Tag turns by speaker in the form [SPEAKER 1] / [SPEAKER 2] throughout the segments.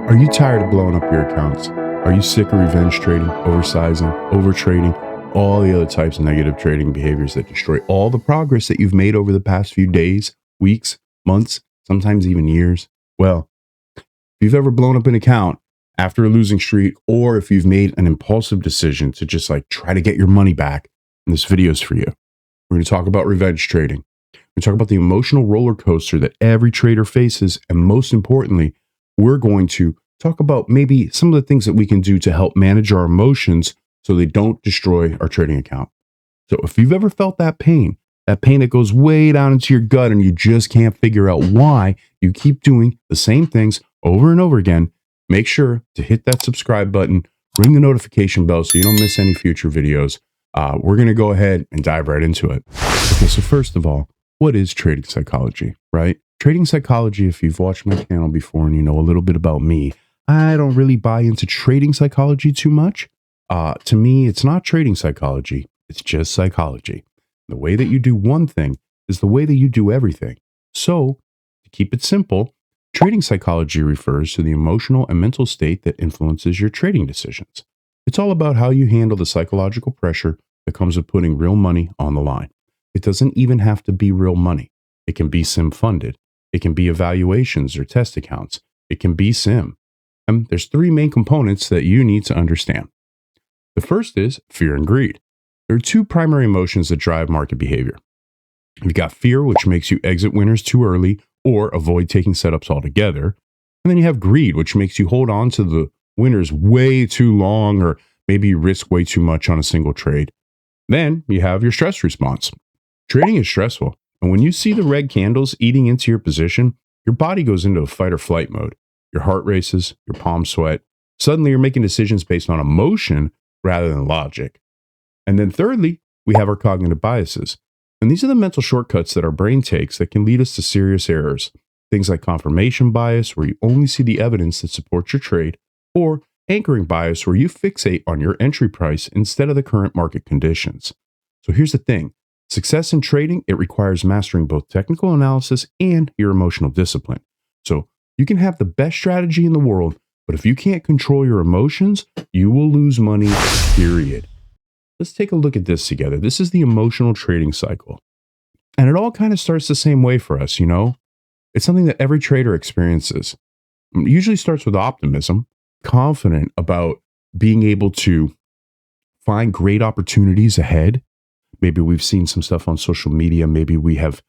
[SPEAKER 1] Are you tired of blowing up your accounts? Are you sick of revenge trading, oversizing, overtrading, all the other types of negative trading behaviors that destroy all the progress that you've made over the past few days, weeks, months, sometimes even years? Well, if you've ever blown up an account after a losing streak, or if you've made an impulsive decision to just try to get your money back, this video is for you. We're going to talk about revenge trading. We're going to talk about the emotional roller coaster that every trader faces. And most importantly, we're going to talk about maybe some of the things that we can do to help manage our emotions so they don't destroy our trading account. So if you've ever felt that pain that goes way down into your gut and you just can't figure out why you keep doing the same things over and over again, make sure to hit that subscribe button, ring the notification bell so you don't miss any future videos. We're going to go ahead and dive right into it. Okay, so first of all, what is trading psychology, right? Trading psychology, if you've watched my channel before and you know a little bit about me, I don't really buy into trading psychology too much. To me, it's not trading psychology. It's just psychology. The way that you do one thing is the way that you do everything. So, to keep it simple, trading psychology refers to the emotional and mental state that influences your trading decisions. It's all about how you handle the psychological pressure that comes with putting real money on the line. It doesn't even have to be real money. It can be sim funded. It can be evaluations or test accounts. It can be sim. And there's three main components that you need to understand. The first is fear and greed. There are two primary emotions that drive market behavior. You've got fear, which makes you exit winners too early or avoid taking setups altogether. And then you have greed, which makes you hold on to the winners way too long, or maybe you risk way too much on a single trade. Then you have your stress response. Trading is stressful. And when you see the red candles eating into your position, your body goes into a fight or flight mode. Your heart races, your palms sweat. Suddenly you're making decisions based on emotion rather than logic. And then thirdly, we have our cognitive biases. And these are the mental shortcuts that our brain takes that can lead us to serious errors. Things like confirmation bias, where you only see the evidence that supports your trade, or anchoring bias, where you fixate on your entry price instead of the current market conditions. So here's the thing. Success in trading, it requires mastering both technical analysis and your emotional discipline. So you can have the best strategy in the world, but if you can't control your emotions, you will lose money, period. Let's take a look at this together. This is the emotional trading cycle. And it all kind of starts the same way for us, you know? It's something that every trader experiences. It usually starts with optimism, confident about being able to find great opportunities ahead. Maybe we've seen some stuff on social media. Maybe we have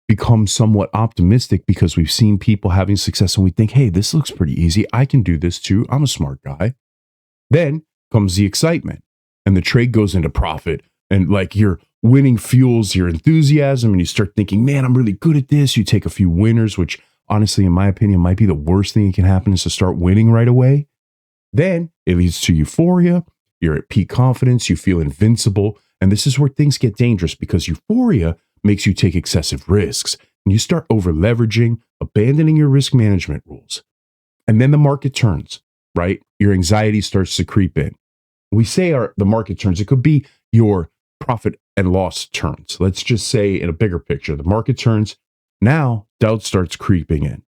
[SPEAKER 1] become somewhat optimistic because we've seen people having success and we think, hey, this looks pretty easy. I can do this too. I'm a smart guy. Then comes the excitement and the trade goes into profit, and your winning fuels your enthusiasm and you start thinking, man, I'm really good at this. You take a few winners, which honestly, in my opinion, might be the worst thing that can happen, is to start winning right away. Then it leads to euphoria. You're at peak confidence. You feel invincible. And this is where things get dangerous because euphoria makes you take excessive risks and you start over leveraging, abandoning your risk management rules. And then the market turns, right? Your anxiety starts to creep in. We say the market turns. It could be your profit and loss turns. Let's just say in a bigger picture, the market turns. Now doubt starts creeping in.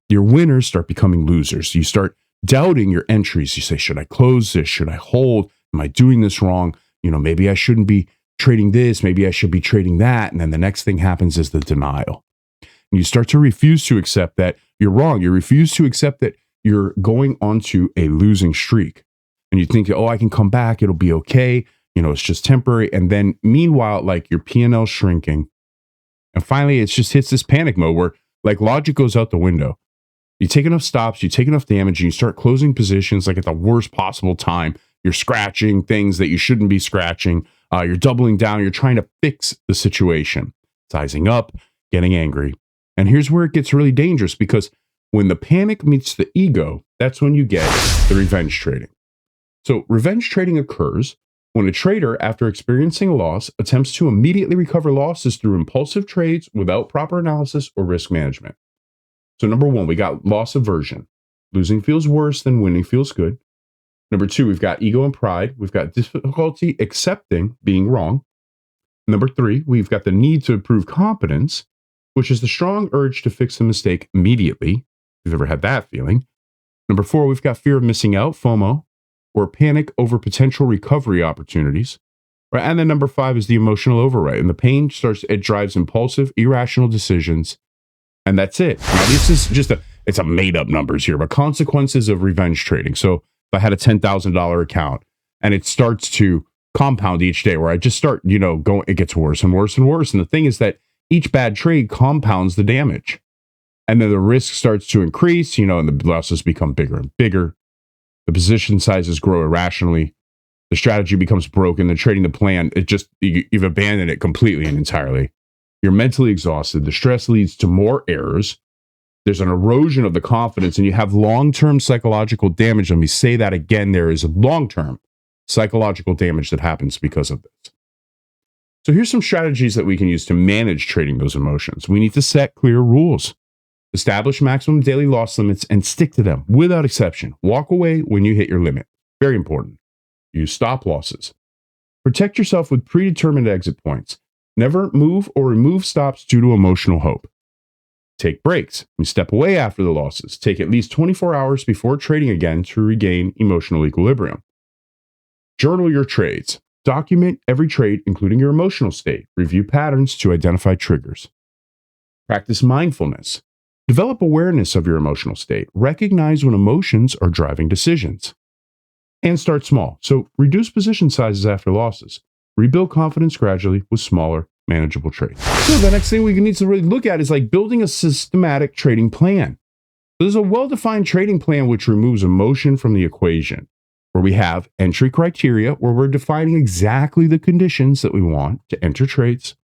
[SPEAKER 1] Your winners start becoming losers. You start doubting your entries. You say, should I close this? Should I hold? Am I doing this wrong? Maybe I shouldn't be trading this. Maybe I should be trading that. And then the next thing happens is the denial. And you start to refuse to accept that you're wrong. You refuse to accept that you're going onto a losing streak. And you think, oh, I can come back. It'll be okay. It's just temporary. And then meanwhile, your P&L shrinking. And finally, it just hits this panic mode where logic goes out the window. You take enough stops, you take enough damage, and you start closing positions at the worst possible time. You're scratching things that you shouldn't be scratching. You're doubling down. You're trying to fix the situation, sizing up, getting angry. And here's where it gets really dangerous, because when the panic meets the ego, that's when you get the revenge trading. So revenge trading occurs when a trader, after experiencing a loss, attempts to immediately recover losses through impulsive trades without proper analysis or risk management. So number one, we got loss aversion. Losing feels worse than winning feels good. Number two, we've got ego and pride. We've got difficulty accepting being wrong. Number three, we've got the need to improve competence, which is the strong urge to fix the mistake immediately. If you've ever had that feeling. Number 4, we've got fear of missing out, FOMO, or panic over potential recovery opportunities. Right? And then number 5 is the emotional override. And the pain it drives impulsive, irrational decisions. And that's it. Now, this is just it's a made up numbers here, but consequences of revenge trading. So if I had a $10,000 account and it starts to compound each day where I just start, going, it gets worse and worse and worse. And the thing is that each bad trade compounds the damage. And then the risk starts to increase, and the losses become bigger and bigger. The position sizes grow irrationally. The strategy becomes broken. The trading the plan, you've abandoned it completely and entirely. You're mentally exhausted. The stress leads to more errors. There's an erosion of the confidence, and you have long-term psychological damage. Let me say that again. There is long-term psychological damage that happens because of this. So here's some strategies that we can use to manage trading those emotions. We need to set clear rules. Establish maximum daily loss limits and stick to them without exception. Walk away when you hit your limit. Very important. Use stop losses. Protect yourself with predetermined exit points. Never move or remove stops due to emotional hope. Take breaks and step away after the losses. Take at least 24 hours before trading again to regain emotional equilibrium. Journal your trades. Document every trade, including your emotional state. Review patterns to identify triggers. Practice mindfulness. Develop awareness of your emotional state. Recognize when emotions are driving decisions. And start small. So reduce position sizes after losses. Rebuild confidence gradually with smaller, manageable trades. So the next thing we need to really look at is like building a systematic trading plan. There's a well-defined trading plan which removes emotion from the equation, where we have entry criteria, where we're defining exactly the conditions that we want to enter trades.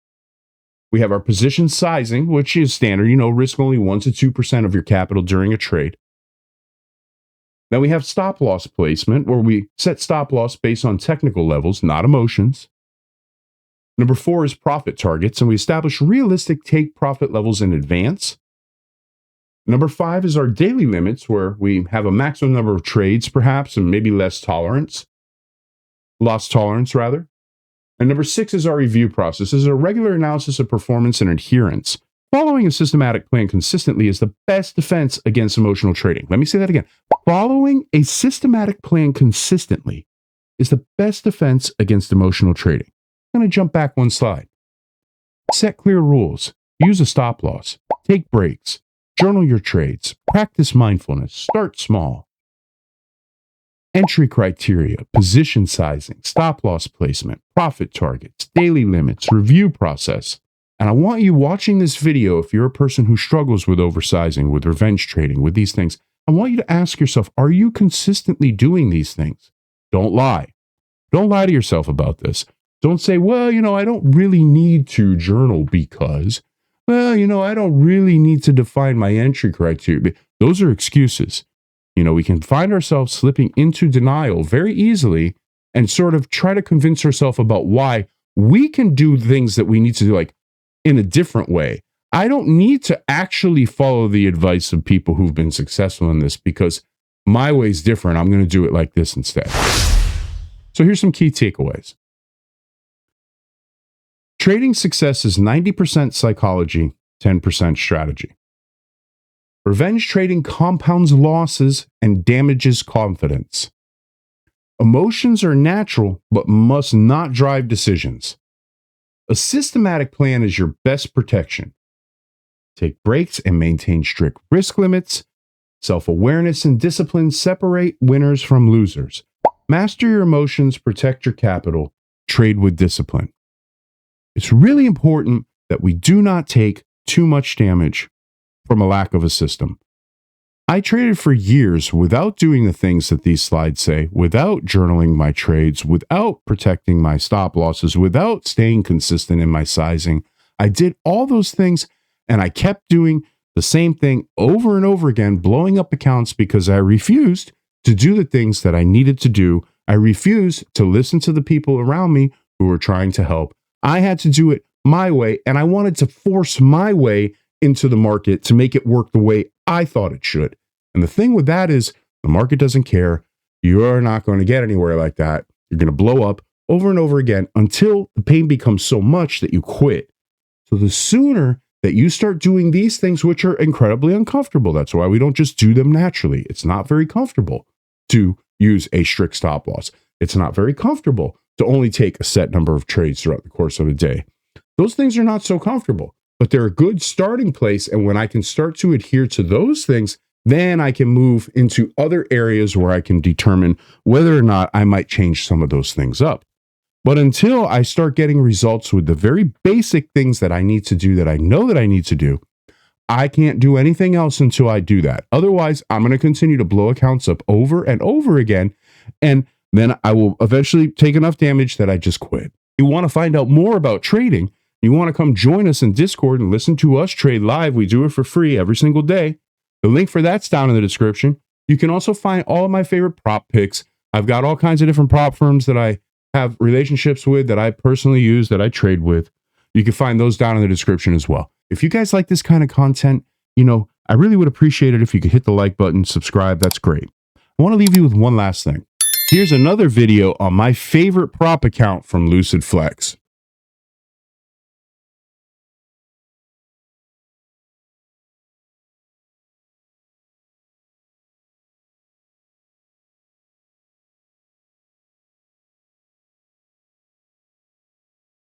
[SPEAKER 1] We have our position sizing, which is standard, risk only 1 to 2% of your capital during a trade. Then we have stop loss placement, where we set stop loss based on technical levels, not emotions. Number 4 is profit targets, and we establish realistic take profit levels in advance. Number 5 is our daily limits, where we have a maximum number of trades, perhaps, and maybe loss tolerance. And number 6 is our review process. This is a regular analysis of performance and adherence. Following a systematic plan consistently is the best defense against emotional trading. Let me say that again. Following a systematic plan consistently is the best defense against emotional trading. I'm going to jump back one slide. Set clear rules. Use a stop loss. Take breaks. Journal your trades. Practice mindfulness. Start small. Entry criteria, position sizing, stop loss placement, profit targets, daily limits, review process. And I want you watching this video, if you're a person who struggles with oversizing, with revenge trading, with these things, I want you to ask yourself, are you consistently doing these things? Don't lie. Don't lie to yourself about this. Don't say, well, I don't really need to journal because, I don't really need to define my entry criteria. Those are excuses. We can find ourselves slipping into denial very easily and sort of try to convince ourselves about why we can do things that we need to do, like in a different way. I don't need to actually follow the advice of people who've been successful in this because my way is different. I'm going to do it like this instead. So here's some key takeaways. Trading success is 90% psychology, 10% strategy. Revenge trading compounds losses and damages confidence. Emotions are natural, but must not drive decisions. A systematic plan is your best protection. Take breaks and maintain strict risk limits. Self-awareness and discipline separate winners from losers. Master your emotions, protect your capital, trade with discipline. It's really important that we do not take too much damage from a lack of a system. I traded for years without doing the things that these slides say, without journaling my trades, without protecting my stop losses, without staying consistent in my sizing. I did all those things and I kept doing the same thing over and over again, blowing up accounts because I refused to do the things that I needed to do. I refused to listen to the people around me who were trying to help. I had to do it my way, and I wanted to force my way into the market to make it work the way I thought it should. And the thing with that is the market doesn't care. You are not going to get anywhere like that. You're going to blow up over and over again until the pain becomes so much that you quit. So the sooner that you start doing these things, which are incredibly uncomfortable. That's why we don't just do them naturally. It's not very comfortable to use a strict stop loss. It's not very comfortable to only take a set number of trades throughout the course of a day. Those things are not so comfortable, but they're a good starting place. And when I can start to adhere to those things, then I can move into other areas where I can determine whether or not I might change some of those things up. But until I start getting results with the very basic things that I need to do, that I know that I need to do, I can't do anything else until I do that. Otherwise, I'm going to continue to blow accounts up over and over again. And then I will eventually take enough damage that I just quit. You want to find out more about trading? You want to come join us in Discord and listen to us trade live? We do it for free every single day. The link for that's down in the description. You can also find all of my favorite prop picks. I've got all kinds of different prop firms that I have relationships with, that I personally use, that I trade with. You can find those down in the description as well. If you guys like this kind of content, I really would appreciate it if you could hit the like button, subscribe. That's great. I want to leave you with one last thing. Here's another video on my favorite prop account from LucidFlex.